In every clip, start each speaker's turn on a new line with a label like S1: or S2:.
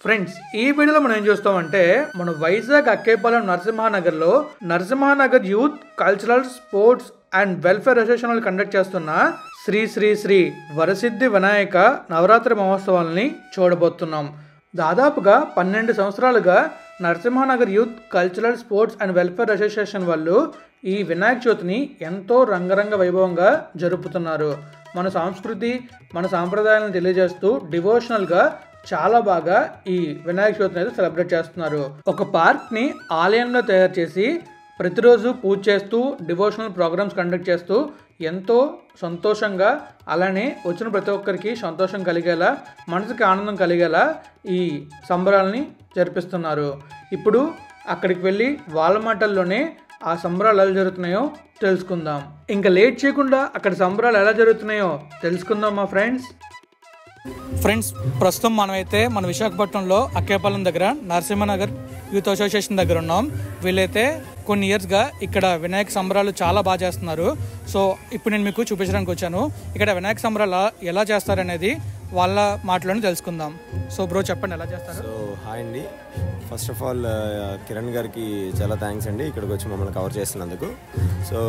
S1: Friends, ఈ వీడియోలో మనం ఏం చూస్తామంటే మన Vizag Akkayapalem Narasimhanagar youth cultural sports and welfare association వాళ్ళు కండక్ట్ చేస్తున్న శ్రీ శ్రీ శ్రీ వరసిద్ధి వినాయక నవరాత్రి మహోత్సవాలని చూడబోతున్నాం. దాదాపుగా 12 సంవత్సరాలుగా Narasimhanagar youth cultural sports and welfare association వాళ్ళు ఈ వినాయక చవితిని ఎంతో రంగరంగ వైభవంగా జరుపుతున్నారు. మన సంస్కృతి, మన సాంప్రదాయాలను తెలియజేస్తూ డివోషనల్గా చాలా బాగా ఈ వినాయక చవితిని అయితే సెలబ్రేట్ చేస్తున్నారు. ఒక పార్క్ని ఆలయంలో తయారు చేసి ప్రతిరోజు పూజ చేస్తూ డివోషనల్ ప్రోగ్రామ్స్ కండక్ట్ చేస్తూ ఎంతో సంతోషంగా, అలానే వచ్చిన ప్రతి ఒక్కరికి సంతోషం కలిగేలా, మనసుకి ఆనందం కలిగేలా ఈ సంబరాలని జరిపిస్తున్నారు. ఇప్పుడు అక్కడికి వెళ్ళి వాళ్ళ మాటల్లోనే ఆ సంబరాలు ఎలా జరుగుతున్నాయో తెలుసుకుందాం. ఇంకా లేట్ చేయకుండా అక్కడ సంబరాలు ఎలా జరుగుతున్నాయో తెలుసుకుందాం మా ఫ్రెండ్స్. ప్రస్తుతం మనమైతే మన విశాఖపట్నంలో అక్కేపాలెం దగ్గర నరసింహనగర్ యూత్ అసోసియేషన్ దగ్గర ఉన్నాం. వీళ్ళైతే కొన్ని ఇయర్స్గా ఇక్కడ వినాయక సంబరాలు చాలా బాగా చేస్తున్నారు. సో ఇప్పుడు నేను మీకు చూపించడానికి వచ్చాను. ఇక్కడ వినాయక సంబరాలు ఎలా చేస్తారనేది వాళ్ళ మాటలను తెలుసుకుందాం. సో బ్రో, చెప్పండి ఎలా చేస్తారు?
S2: సో హాయ్ అండి, ఫస్ట్ ఆఫ్ ఆల్ కిరణ్ గారికి చాలా థ్యాంక్స్ అండి ఇక్కడికి వచ్చి మమ్మల్ని కవర్ చేస్తున్నందుకు. సో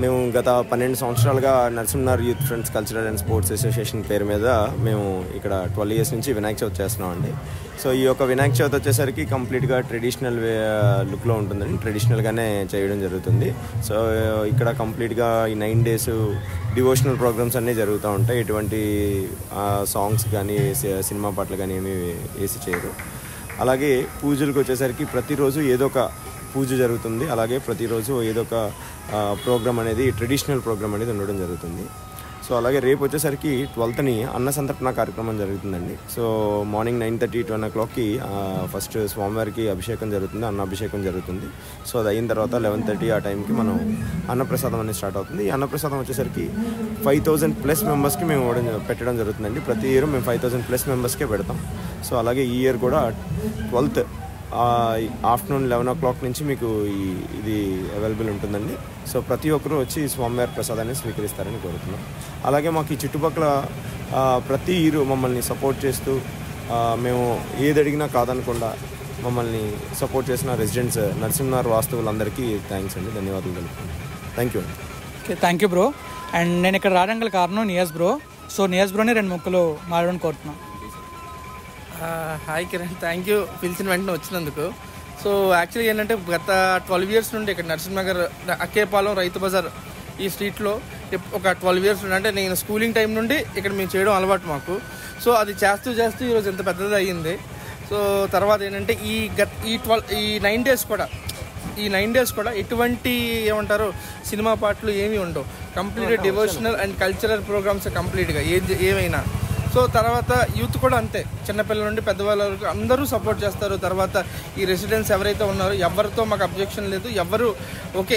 S2: మేము గత 12 సంవత్సరాలుగా Narasimhanagar youth friends cultural and sports association పేరు మీద మేము ఇక్కడ 12 years నుంచి వినాయక చవితి చేస్తున్నాం అండి. సో ఈ యొక్క వినాయక చవితి వచ్చేసరికి కంప్లీట్గా ట్రెడిషనల్ లుక్లో ఉంటుందండి, ట్రెడిషనల్గానే చేయడం జరుగుతుంది. సో ఇక్కడ కంప్లీట్గా ఈ 9 days డివోషనల్ ప్రోగ్రామ్స్ అన్నీ జరుగుతూ ఉంటాయి. ఎటువంటి సాంగ్స్ కానీ సినిమా పాటలు కానీ ఏమీ వేసి చేయరు. అలాగే పూజలకు వచ్చేసరికి ప్రతిరోజు ఏదో ఒక పూజ జరుగుతుంది. అలాగే ప్రతిరోజు ఏదో ఒక ప్రోగ్రామ్ అనేది, ట్రెడిషనల్ ప్రోగ్రామ్ అనేది ఉండడం జరుగుతుంది. సో అలాగే రేపు వచ్చేసరికి 12th అన్న సంతర్పణ కార్యక్రమం జరుగుతుందండి. So morning 9:30 to 10 o'clock first స్వామివారికి అభిషేకం జరుగుతుంది, అన్న అభిషేకం జరుగుతుంది. సో అది అయిన తర్వాత 11:30 ఆ టైంకి మనం అన్నప్రసాదం అనేది స్టార్ట్ అవుతుంది. ఈ అన్నప్రసాదం వచ్చేసరికి 5,000+ మెంబర్స్కి మేము పెట్టడం జరుగుతుందండి. ప్రతి ఇయర్ మేము 5,000+ మెంబర్స్కే పెడతాం. సో అలాగే ఈ ఇయర్ కూడా 12th ఆఫ్టర్నూన్ 11 o'clock నుంచి మీకు ఇది అవైలబుల్ ఉంటుందండి. సో ప్రతి ఒక్కరూ వచ్చి స్వామివారి ప్రసాదాన్ని స్వీకరిస్తారని కోరుతున్నాం. అలాగే మాకు ఈ చుట్టుపక్కల ప్రతి ఇయర్ మమ్మల్ని సపోర్ట్ చేస్తూ మేము ఏది అడిగినా కాదనకుండా మమ్మల్ని సపోర్ట్ చేసిన రెసిడెంట్స్, నరసింహనగర్ వాస్తవులందరికీ థ్యాంక్స్ అండి, ధన్యవాదాలు తెలుపుతున్నాను. థ్యాంక్ యూ అండి.
S1: Okay, thank you bro. And నేను ఇక్కడ రావడానికి కారణం నియాజ్ బ్రో. సో నియాజ్ బ్రోని 2 ముక్కలు మాట్లాడని కోరుతున్నాను.
S3: హాయ్ కిరణ్, థ్యాంక్ యూ పిలిచిన వెంటనే వచ్చినందుకు. సో యాక్చువల్గా ఏంటంటే గత 12 years నుండి ఇక్కడ నరసింహనగర్ అక్కేపాలెం రైతు బజార్ ఈ స్ట్రీట్లో ఒక 12 years నుండి, అంటే నేను స్కూలింగ్ టైం నుండి ఇక్కడ మేము చేయడం అలవాటు మాకు. సో అది చేస్తూ ఈరోజు ఎంత పెద్దది అయ్యింది. సో తర్వాత ఏంటంటే ఈ 9 days కూడా ఎటువంటి ఏమంటారు సినిమా పాటలు ఏమీ ఉండవు. కంప్లీట్గా డివోషనల్ అండ్ కల్చరల్ ప్రోగ్రామ్స్ కంప్లీట్గా ఏమైనా. సో తర్వాత యూత్ కూడా అంతే, చిన్నపిల్లల నుండి పెద్దవాళ్ళ వరకు అందరూ సపోర్ట్ చేస్తారు. తర్వాత ఈ రెసిడెంట్స్ ఎవరైతే ఉన్నారో ఎవరితో మాకు అబ్జెక్షన్ లేదు. ఎవరు ఓకే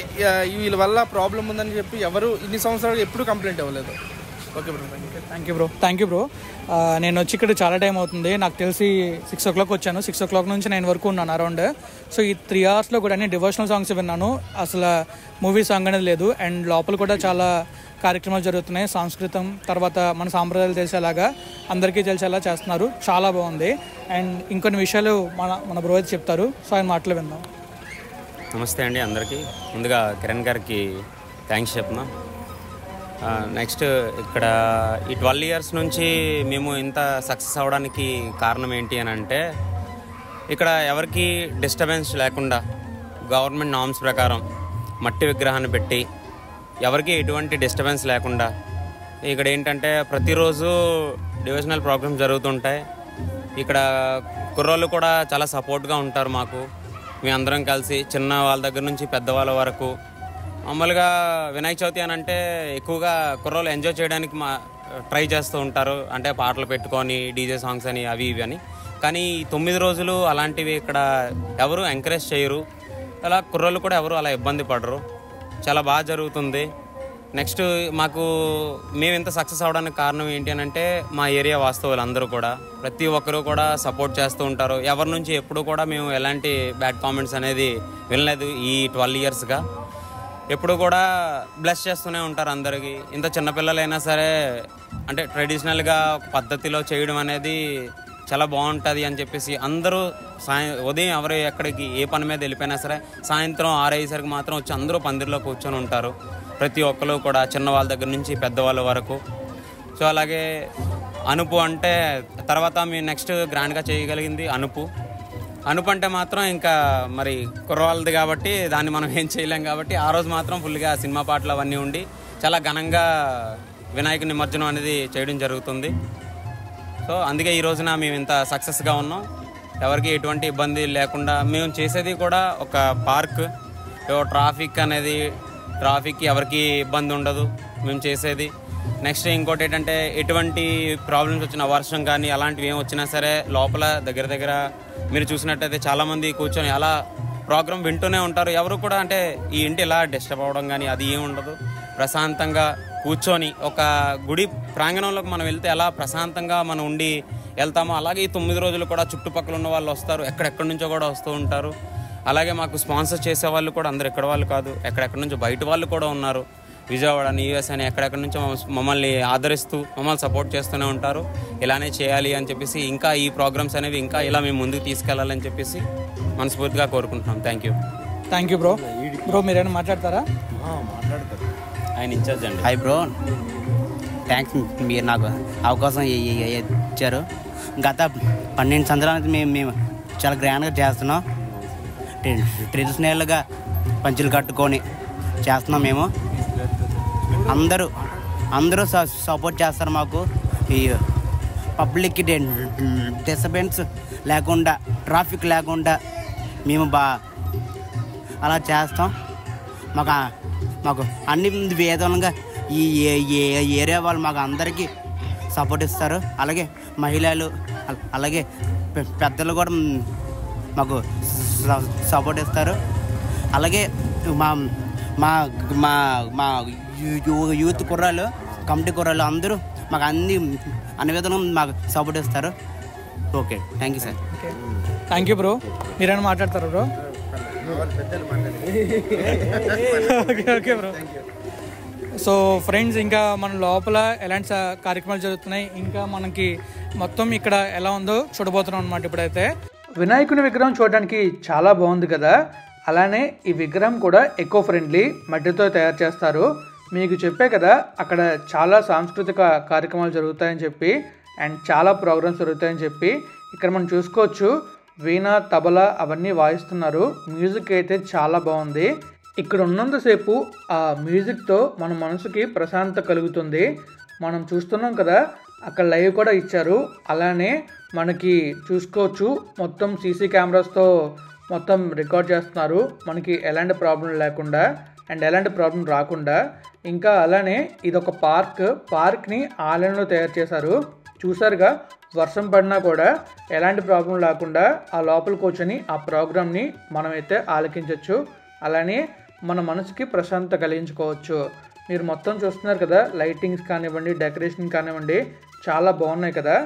S3: వీళ్ళ వల్ల ప్రాబ్లం ఉందని చెప్పి ఎవరు ఇన్ని సంవత్సరాలు ఎప్పుడు కంప్లైంట్ అవ్వలేదు. Okay bro,
S1: thank you bro. నేను వచ్చి ఇక్కడ చాలా టైం అవుతుంది. నాకు తెలిసి 6 o'clock వచ్చాను. 6 o'clock నుంచి 9 వరకు ఉన్నాను అరౌండ్. సో ఈ 3 hours కూడా అన్ని డివోషనల్ సాంగ్స్ విన్నాను. అసలు మూవీ సాంగ్ అనేది లేదు. అండ్ లోపల కూడా చాలా కార్యక్రమాలు జరుగుతున్నాయి. సంస్కృతం, తర్వాత మన సాంప్రదాయాలు తెలిసేలాగా, అందరికీ తెలిసేలా చేస్తున్నారు. చాలా బాగుంది. అండ్ ఇంకొన్ని విషయాలు మన బ్రో అయితే చెప్తారు. సో ఆయన మాటలు విందాం.
S4: నమస్తే అండి అందరికీ. ముందుగా కిరణ్ గారికి థ్యాంక్స్ చెప్తున్నా. నెక్స్ట్ ఇక్కడ ఈ 12 years నుంచి మేము ఇంత సక్సెస్ అవ్వడానికి కారణం ఏంటి అని అంటే, ఇక్కడ ఎవరికి డిస్టర్బెన్స్ లేకుండా గవర్నమెంట్ నార్మ్స్ ప్రకారం మట్టి విగ్రహాన్ని పెట్టి ఎవరికి ఎటువంటి డిస్టర్బెన్స్ లేకుండా ఇక్కడ ఏంటంటే ప్రతిరోజు డివిజనల్ ప్రోగ్రామ్స్ జరుగుతుంటాయి. ఇక్కడ కుర్రోళ్ళు కూడా చాలా సపోర్ట్గా ఉంటారు మాకు. మేము అందరం కలిసి చిన్న వాళ్ళ దగ్గర నుంచి పెద్దవాళ్ళ వరకు మామూలుగా వినాయక చవితి అని అంటే ఎక్కువగా కుర్రోళ్ళు ఎంజాయ్ చేయడానికి ట్రై చేస్తూ ఉంటారు. అంటే పాటలు పెట్టుకొని డీజే సాంగ్స్ అని అవి ఇవి అని. కానీ 9 రోజులు అలాంటివి ఇక్కడ ఎవరు ఎంకరేజ్ చేయరు. అలా కుర్రోళ్ళు కూడా ఎవరు అలా ఇబ్బంది పడరు. చాలా బాగా జరుగుతుంది. నెక్స్ట్ మేము ఇంత సక్సెస్ అవ్వడానికి కారణం ఏంటి అని అంటే మా ఏరియా వాస్తవులు అందరూ కూడా ప్రతి ఒక్కరూ కూడా సపోర్ట్ చేస్తూ ఉంటారు. ఎవరి నుంచి ఎప్పుడు కూడా మేము ఎలాంటి బ్యాడ్ కామెంట్స్ అనేది వినలేదు. ఈ 12 yearsగా ఎప్పుడు కూడా బ్లెస్ చేస్తూనే ఉంటారు అందరికీ. ఇంత చిన్నపిల్లలైనా సరే అంటే ట్రెడిషనల్గా ఒక పద్ధతిలో చేయడం అనేది చాలా బాగుంటుంది అని చెప్పేసి అందరూ ఉదయం ఎవరు ఎక్కడికి ఏ పని మీద వెళ్ళిపోయినా సరే సాయంత్రం 6 అయ్యేసరికి మాత్రం వచ్చి అందరూ పందిరిలో కూర్చొని ఉంటారు. ప్రతి ఒక్కరు కూడా చిన్నవాళ్ళ దగ్గర నుంచి పెద్దవాళ్ళ వరకు. సో అలాగే అనుపు అంటే తర్వాత మేము నెక్స్ట్ గ్రాండ్గా చేయగలిగింది అనుపు అంటే మాత్రం ఇంకా మరి కుర్రవాళ్ళది కాబట్టి దాన్ని మనం ఏం చేయలేం కాబట్టి ఆ రోజు మాత్రం ఫుల్గా సినిమా పాటలు అవన్నీ ఉండి చాలా ఘనంగా వినాయక నిమజ్జనం అనేది చేయడం జరుగుతుంది. సో అందుకే ఈ రోజున మేము ఇంత సక్సెస్గా ఉన్నాం. ఎవరికి ఎటువంటి ఇబ్బంది లేకుండా మేము చేసేది కూడా ఒక పార్క్. ట్రాఫిక్కి ఎవరికి ఇబ్బంది ఉండదు మేము చేసేది. నెక్స్ట్ ఇంకోటి ఏంటంటే ఎటువంటి ప్రాబ్లమ్స్ వచ్చినా వర్షం కానీ అలాంటివి ఏం వచ్చినా సరే లోపల దగ్గర మీరు చూసినట్టయితే చాలామంది కూర్చొని అలా ప్రోగ్రామ్ వింటూనే ఉంటారు. ఎవరు కూడా అంటే ఈ ఇంటి ఇలా డిస్టర్బ్ అవ్వడం కానీ అది ఏమి ఉండదు. ప్రశాంతంగా కూర్చొని ఒక గుడి ప్రాంగణంలోకి మనం వెళ్తే ఎలా ప్రశాంతంగా మనం ఉండి వెళ్తామో అలాగే ఈ 9 రోజులు కూడా చుట్టుపక్కల ఉన్న వాళ్ళు వస్తారు, ఎక్కడెక్కడి నుంచో కూడా వస్తూ ఉంటారు. అలాగే మాకు స్పాన్సర్ చేసే వాళ్ళు కూడా అందరు ఎక్కడ వాళ్ళు కాదు, ఎక్కడెక్కడి నుంచో బయట వాళ్ళు కూడా ఉన్నారు. విజయవాడ యూఎస్ అని ఎక్కడెక్కడి నుంచో మమ్మల్ని ఆదరిస్తూ మమ్మల్ని సపోర్ట్ చేస్తూనే ఉంటారు. ఇలానే చేయాలి అని చెప్పేసి ఇంకా ఈ ప్రోగ్రామ్స్ అనేవి ఇంకా ఇలా మేము ముందుకు తీసుకెళ్లాలని చెప్పేసి మనస్ఫూర్తిగా కోరుకుంటున్నాం. థ్యాంక్ యూ
S1: బ్రో మీరేమైనా మాట్లాడతారా?
S2: మాట్లాడతారు
S4: ఆయన ఇన్ఛార్జ్ అండి.
S5: హాయ్ బ్రో, థ్యాంక్స్ మీరు నాకు అవకాశం ఇచ్చారు. గత 12 సంవత్సరాల నుంచి మేము చాలా గ్రాండ్గా చేస్తున్నాం. ట్రెడిషనల్గా పంచులు కట్టుకొని చేస్తున్నాం. మేము అందరూ సపోర్ట్ చేస్తారు మాకు. ఈ పబ్లిక్కి డిస్టర్బెన్స్ లేకుండా ట్రాఫిక్ లేకుండా మేము అలా చేస్తాం. మాకు అన్ని విధాలుగా ఈ ఏరియా వాళ్ళు మాకు అందరికీ సపోర్ట్ ఇస్తారు. అలాగే మహిళలు అలాగే పెద్దలు కూడా మాకు సపోర్ట్ ఇస్తారు. అలాగే మా మా మా మా యూత్ కుర్రాళ్ళు కమిటీ కుర్రాళ్ళు అందరూ మాకు అన్ని విధాలుగా మాకు సపోర్ట్ ఇస్తారు. Okay, thank you sir.
S1: Thank you bro. మీరైనా మాట్లాడతారు bro? Okay bro. So friends, ఇంకా మన లోపల ఎలాంటి కార్యక్రమాలు జరుగుతున్నాయి, ఇంకా మనకి మొత్తం ఇక్కడ ఎలా ఉందో చూడబోతున్నాం అనమాట. ఇప్పుడైతే వినాయకుని విగ్రహం చూడడానికి చాలా బాగుంది కదా. అలానే ఈ విగ్రహం కూడా ఎకో ఫ్రెండ్లీ మట్టితో తయారు చేస్తారు. మీకు చెప్పే కదా అక్కడ చాలా సాంస్కృతిక కార్యక్రమాలు జరుగుతాయని చెప్పి అండ్ చాలా ప్రోగ్రామ్స్ జరుగుతాయని చెప్పి. ఇక్కడ మనం చూసుకోవచ్చు వీణ, తబలా అవన్నీ వాయిస్తున్నారు. మ్యూజిక్ అయితే చాలా బాగుంది. ఇక్కడ ఉన్నంతసేపు ఆ మ్యూజిక్తో మన మనసుకి ప్రశాంతత కలుగుతుంది. మనం చూస్తున్నాం కదా అక్కడ లైవ్ కూడా ఇచ్చారు. అలానే మనకి చూసుకోవచ్చు మొత్తం సీసీ కెమెరాస్తో మొత్తం రికార్డ్ చేస్తున్నారు, మనకి ఎలాంటి ప్రాబ్లం లేకుండా అండ్ ఎలాంటి ప్రాబ్లం రాకుండా. ఇంకా అలానే ఇదొక పార్క్ని ఆలయంలో తయారు చేశారు. చూసారుగా వర్షం పడినా కూడా ఎలాంటి ప్రాబ్లం లేకుండా ఆ లోపల కూర్చొని ఆ ప్రోగ్రామ్ని మనమైతే ఆలకించవచ్చు. అలానే మన మనసుకి ప్రశాంతత కలిగించుకోవచ్చు. మీరు మొత్తం చూస్తున్నారు కదా, లైటింగ్స్ కానివ్వండి, డెకరేషన్ కానివ్వండి, చాలా బాగున్నాయి కదా.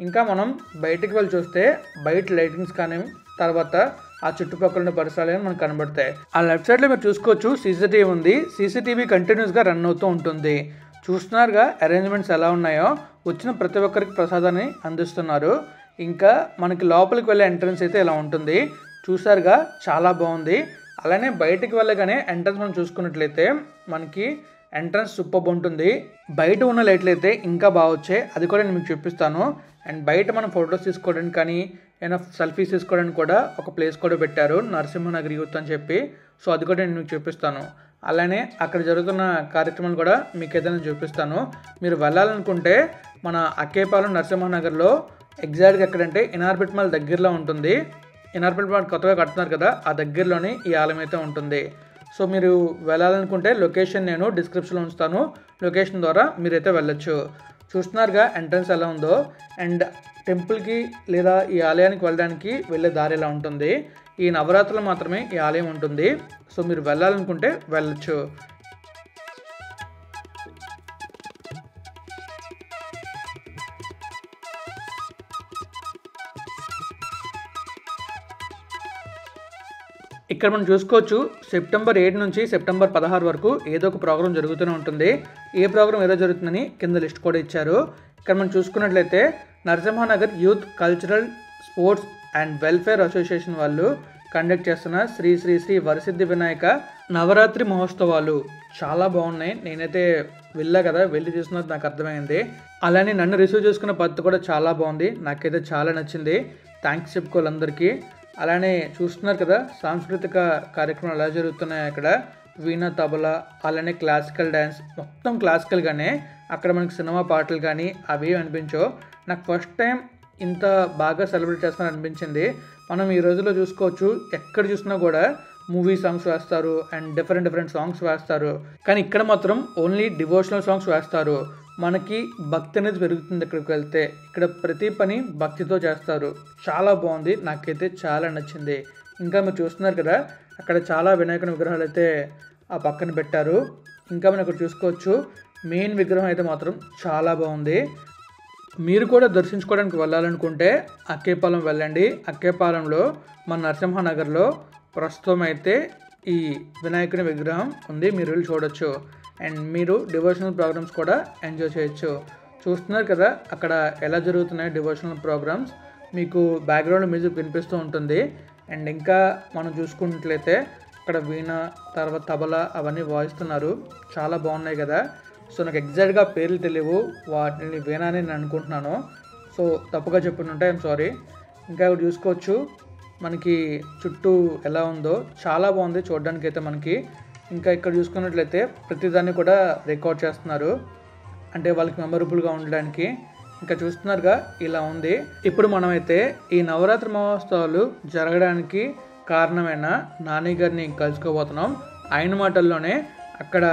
S1: ఇంకా మనం బయటికి వెళ్ళి చూస్తే బయట లైటింగ్స్ కానీ తర్వాత ఆ చుట్టుపక్కల ఉన్న పరిసరాలు మనకు కనబడతాయి. ఆ లెఫ్ట్ సైడ్లో మీరు చూసుకోవచ్చు సీసీటీవీ ఉంది. సీసీటీవీ కంటిన్యూస్గా రన్ అవుతూ ఉంటుంది. చూస్తున్నారుగా అరేంజ్మెంట్స్ ఎలా ఉన్నాయో. వచ్చిన ప్రతి ఒక్కరికి ప్రసాదాన్ని అందిస్తున్నారు. ఇంకా మనకి లోపలికి వెళ్ళే ఎంట్రన్స్ అయితే ఇలా ఉంటుంది. చూసారుగా చాలా బాగుంది. అలానే బయటికి వెళ్ళగానే ఎంట్రన్స్ మనం చూసుకున్నట్లయితే మనకి ఎంట్రన్స్ సూపర్ ఉంటుంది. బయట ఉన్న లైట్లు అయితే ఇంకా బాగా వచ్చాయి, అది కూడా నేను మీకు చూపిస్తాను. అండ్ బయట మనం ఫొటోస్ తీసుకోవడానికి కానీ ఏమైనా సెల్ఫీస్ తీసుకోవడానికి కూడా ఒక ప్లేస్ కూడా పెట్టారు, నరసింహనగర్ యూత్ అని చెప్పి. సో అది కూడా నేను మీకు చూపిస్తాను. అలానే అక్కడ జరుగుతున్న కార్యక్రమాలు కూడా మీకు ఏదైనా చూపిస్తాను. మీరు వెళ్ళాలనుకుంటే మన అక్కేపాలెం నరసింహనగర్లో ఎగ్జాక్ట్గా ఎక్కడంటే ఇనార్బిట్ మాల్ దగ్గరలో ఉంటుంది. ఇనార్బిట్ మాల్ కొత్తగా కడుతున్నారు కదా, ఆ దగ్గరలోనే ఈ ఆలయం అయితే ఉంటుంది. సో మీరు వెళ్ళాలనుకుంటే లొకేషన్ నేను డిస్క్రిప్షన్లో ఉంచుతాను. లొకేషన్ ద్వారా మీరైతే వెళ్ళొచ్చు. చూస్తున్నారుగా ఎంట్రన్స్ ఎలా ఉందో. అండ్ టెంపుల్కి లేదా ఈ ఆలయానికి వెళ్ళడానికి వెళ్ళే దారి ఎలా ఉంటుంది. ఈ నవరాత్రులు మాత్రమే ఈ ఆలయం ఉంటుంది. సో మీరు వెళ్ళాలనుకుంటే వెళ్ళొచ్చు. ఇక్కడ మనం చూసుకోవచ్చు సెప్టెంబర్ 7 నుంచి సెప్టెంబర్ 16 వరకు ఏదో ఒక ప్రోగ్రాం జరుగుతూనే ఉంటుంది. ఏ ప్రోగ్రాం ఏదో జరుగుతుందని కింద లిస్ట్ కూడా ఇచ్చారు. ఇక్కడ మనం చూసుకున్నట్లయితే Narasimhanagar youth cultural sports and welfare association వాళ్ళు కండక్ట్ చేస్తున్న శ్రీ శ్రీ శ్రీ వరసిద్ధి వినాయక నవరాత్రి మహోత్సవాలు చాలా బాగున్నాయి. నేనైతే వెళ్ళా కదా, వెళ్ళి చూస్తున్నది నాకు అర్థమైంది. అలానే నన్ను రిసీవ్ చేసుకున్న పద్ధతి కూడా చాలా బాగుంది, నాకైతే చాలా నచ్చింది. థ్యాంక్స్ చెప్పుకోవాలి అందరికీ. అలానే చూస్తున్నారు కదా సాంస్కృతిక కార్యక్రమాలు ఎలా జరుగుతున్నాయి. అక్కడ వీణా, తబలా, అలానే క్లాసికల్ డ్యాన్స్, మొత్తం క్లాసికల్గానే. అక్కడ మనకి సినిమా పాటలు కానీ అవి అనిపించో. నాకు ఫస్ట్ టైం ఇంత బాగా సెలబ్రేట్ చేస్తానని అనిపించింది. మనం ఈ రోజుల్లో చూసుకోవచ్చు, ఎక్కడ చూసినా కూడా మూవీ సాంగ్స్ వేస్తారు అండ్ డిఫరెంట్ సాంగ్స్ వేస్తారు. కానీ ఇక్కడ మాత్రం ఓన్లీ డివోషనల్ సాంగ్స్ వేస్తారు. మనకి భక్తి అనేది పెరుగుతుంది ఇక్కడికి వెళ్తే. ఇక్కడ ప్రతి పని భక్తితో చేస్తారు. చాలా బాగుంది, నాకైతే చాలా నచ్చింది. ఇంకా మీరు చూస్తున్నారు కదా, అక్కడ చాలా వినాయకుని విగ్రహాలు అయితే ఆ పక్కన పెట్టారు. ఇంకా మనం ఇక్కడ చూసుకోవచ్చు, మెయిన్ విగ్రహం అయితే మాత్రం చాలా బాగుంది. మీరు కూడా దర్శించుకోవడానికి వెళ్ళాలనుకుంటే అక్కేపాలెం వెళ్ళండి. అక్కేపాలెంలో మన నరసింహానగర్లో ప్రస్తుతం అయితే ఈ వినాయకుని విగ్రహం ఉంది, మీరు వెళ్ళి చూడొచ్చు. అండ్ మీరు డివోషనల్ ప్రోగ్రామ్స్ కూడా ఎంజాయ్ చేయొచ్చు. చూస్తున్నారు కదా అక్కడ ఎలా జరుగుతున్నాయి డివోషనల్ ప్రోగ్రామ్స్. మీకు బ్యాక్గ్రౌండ్ మ్యూజిక్ వినిపిస్తూ ఉంటుంది. అండ్ ఇంకా మనం చూసుకున్నట్లయితే అక్కడ వీణ, తర్వాత తబలా అవన్నీ వాయిస్తున్నారు. చాలా బాగున్నాయి కదా. సో నాకు ఎగ్జాక్ట్గా పేర్లు తెలియవు, వాటిని వీణ అని నేను అనుకుంటున్నాను. సో తప్పుగా చెప్పుంటే ఐఎమ్ సారీ. ఇంకా ఇక్కడ చూసుకోవచ్చు మనకి చుట్టూ ఎలా ఉందో, చాలా బాగుంది చూడడానికి అయితే మనకి. ఇంకా ఇక్కడ చూసుకున్నట్లయితే ప్రతిదాన్ని కూడా రికార్డ్ చేస్తున్నారు, అంటే వాళ్ళకి మెమరబుల్గా ఉండడానికి. ఇంకా చూస్తున్నారుగా ఇలా ఉంది. ఇప్పుడు మనమైతే ఈ నవరాత్రి మహోత్సవాలు జరగడానికి కారణమైన నాని గారిని కలుసుకోబోతున్నాం. ఆయన మాటల్లోనే అక్కడ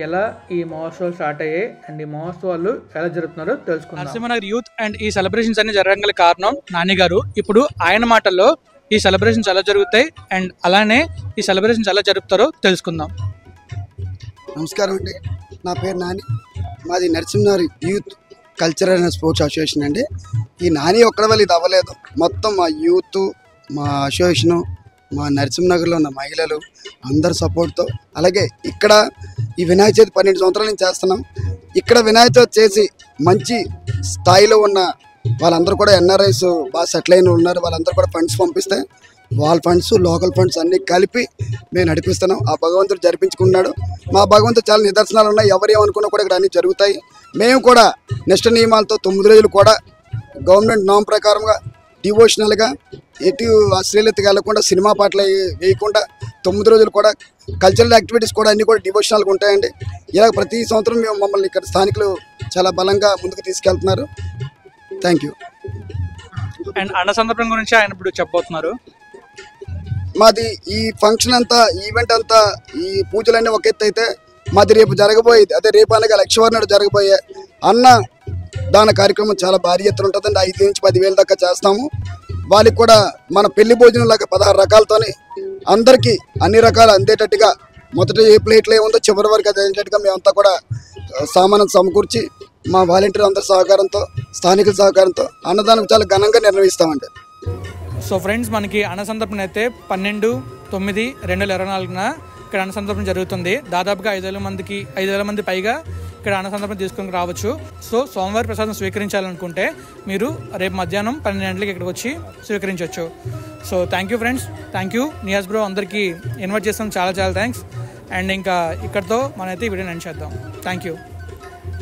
S1: ఎలా ఈ మహోత్సవాలు స్టార్ట్ అయ్యాయి అండ్ ఈ మహోత్సవాలు ఎలా జరుగుతున్నారో తెలుసుకుందాం.
S6: నరసింహనగర్ యూత్ అండ్ ఈ సెలబ్రేషన్స్ అన్ని జరగడానికి కారణం నాని గారు. ఇప్పుడు ఆయన మాటల్లో ఈ సెలబ్రేషన్స్ ఎలా జరుగుతాయి అండ్ అలానే ఈ సెలబ్రేషన్స్ ఎలా జరుపుతారో తెలుసుకుందాం.
S7: నమస్కారం అండి, నా పేరు నాని. మాది Narasimhanagar youth cultural and sports association అండి. ఈ నాని ఒక్కడి వల్ల ఇది అవ్వలేదు, మొత్తం మా యూత్, మా అసోసియేషను, మా నరసింహనగర్లో ఉన్న మహిళలు అందరి సపోర్ట్తో. అలాగే ఇక్కడ ఈ వినాయక చవితి 12 సంవత్సరాల నుంచి చేస్తున్నాం. ఇక్కడ వినాయక చవితి చేసి మంచి స్థాయిలో ఉన్న వాళ్ళందరూ కూడా ఎన్ఆర్ఐస్ బాగా సెటిల్ అయిన ఉన్నారు. వాళ్ళందరూ కూడా ఫండ్స్ పంపిస్తే వాళ్ళ ఫండ్స్, లోకల్ ఫండ్స్ అన్నీ కలిపి మేము నడిపిస్తున్నాం. ఆ భగవంతుడు జరిపించుకున్నాడు. మా భగవంతుడు చాలా నిదర్శనాలు ఉన్నాయి. ఎవరు ఏమనుకున్నా కూడా ఇక్కడ అన్నీ జరుగుతాయి. మేము కూడా నిష్ట నియమాలతో 9 రోజులు కూడా గవర్నమెంట్ నామ్ ప్రకారంగా డివోషనల్గా ఎటు అశ్లీలతకి వెళ్లకుండా, సినిమా పాటలు వేయకుండా 9 రోజులు కూడా కల్చరల్ యాక్టివిటీస్ కూడా అన్నీ కూడా డివోషనల్గా ఉంటాయండి. ఇలా ప్రతి సంవత్సరం మేము మమ్మల్ని ఇక్కడ స్థానికులు చాలా బలంగా ముందుకు తీసుకెళ్తున్నారు. Thank you.
S6: అండ్ అన్న సందర్భం గురించి ఆయన ఇప్పుడు చెప్పబోతున్నారు.
S7: మాది ఈ ఫంక్షన్ అంతా, ఈవెంట్ అంతా, ఈ పూజలన్నీ ఒక ఎత్తు అయితే మాది రేపు జరగబోయేది, అదే రేపు అనగా లక్షవారం నాడు జరగబోయే అన్న దాన కార్యక్రమం చాలా భారీ ఎత్తున ఉంటుందండి. 5 నుంచి 10,000 దాకా చేస్తాము. వాళ్ళకి కూడా మన పెళ్లి భోజనం లాగా 16 రకాలతోనే అందరికీ అన్ని రకాలు అందేటట్టుగా, మొదట ఏ ప్లేట్లో ఏముందో చివరి వరకు అది అందేటట్టుగా మేమంతా కూడా సామాను సమకూర్చి మా వాలంటీర్ అందరి సహకారంతో, స్థానికుల సహకారంతో అన్నదానం చాలా ఘనంగా నిర్వహిస్తామండి.
S6: సో ఫ్రెండ్స్, మనకి అన్న సందర్భం అయితే 12/9/2024 ఇక్కడ అన్న సందర్భం జరుగుతుంది. దాదాపుగా 5,000 మంది పైగా ఇక్కడ అన్న సందర్భం తీసుకొని రావచ్చు. సో సోమవారం ప్రసాదం స్వీకరించాలనుకుంటే మీరు రేపు మధ్యాహ్నం 12 గంటలకి ఇక్కడికి వచ్చి స్వీకరించవచ్చు. So thank you friends, thank you Niyaz bro, అందరికీ ఇన్వైట్ చేస్తాం, చాలా థ్యాంక్స్. అండ్ ఇంకా ఇక్కడితో మనమైతే ఈ వీడియోని ఎండ్ చేద్దాం. Thank you.